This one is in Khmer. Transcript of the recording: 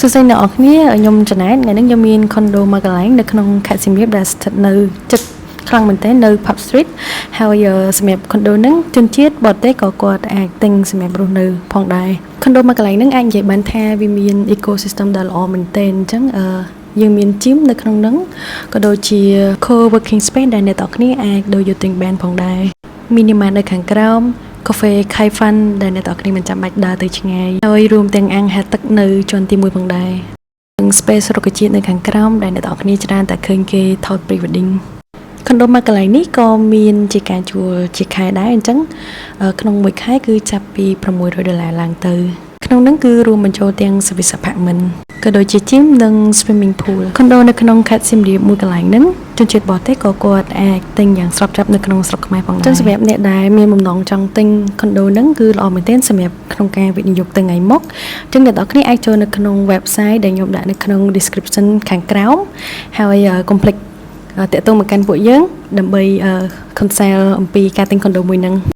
សួស្តីអ្នកនរគ្នាខ្ញុំចំណែនថ្ងៃនេះខ្ញុំមាន condo មួយកន្លែងនៅក្នុង ខេត្តសៀមរាបដែលស្ថិតនៅចិត្តខ្លាំងមែនទែននៅ Pub Street ហើយសម្រាប់ condo ហ្នឹងជនជាតិបរទេសក៏គាត់អាចទិញសម្រាប់រស់នៅផងដែរ condo មួយកន្លែងហ្នឹងអាចនិយាយបានថាវាមាន ecosystem ដែលល្អមែនទែនអញ្ចឹងយើងមាន gym នៅក្នុងហ្នឹងក៏ដូចជា co-working space ដែលអ្នកនរគ្នាអាចដូចយកទិញបានផងដែរ mini-mart នៅខាងក្រោម cafe Khai Fun ដែលអ្នកនរគ្នាមិនចាំបាច់ដើរទៅឆ្ងាយហើយរួមទាំងអាងហាត់ទឹកនៅជាន់ទី1ផងដែរនិង space រុក្ខជាតិនៅខាងក្រោមដែលអ្នកនរគ្នាច្រើនតែឃើញគេថត pre-wedding condo មួយកន្លែងនេះក៏មានជាការជួលជាខែដែរអញ្ចឹងក្នុងមួយខែគឺចាប់ពី$600ឡើងទៅក្នុងហ្នឹងគឺរួមបញ្ចូលទាំង service apartment ក៏ដូចជា gym និង swimming pool condo នៅក្នុងខេត្តសៀមរាបមួយកន្លែងហ្នឹងជនជាតិបរទេសក៏គាត់អាចទិញយ៉ាងស្របច្បាប់នៅក្នុងស្រុកខ្មែរផងដែរអញ្ចឹងសម្រាប់អ្នកដែលមានបំណងចង់ទិញ condo ហ្នឹងគឺល្អមែនទែនសម្រាប់ក្នុងការវិនិយោគទៅថ្ងៃមុខអញ្ចឹងអ្នកនរគ្នាអាចចូលនៅក្នុង website ដែលខ្ញុំដាក់នៅក្នុង description ខាងក្រោមហើយកុំភ្លេចតាក់ទងមកកាន់ពួកយើងដើម្បីconsult អំពីការទិញ condo មួយហ្នឹង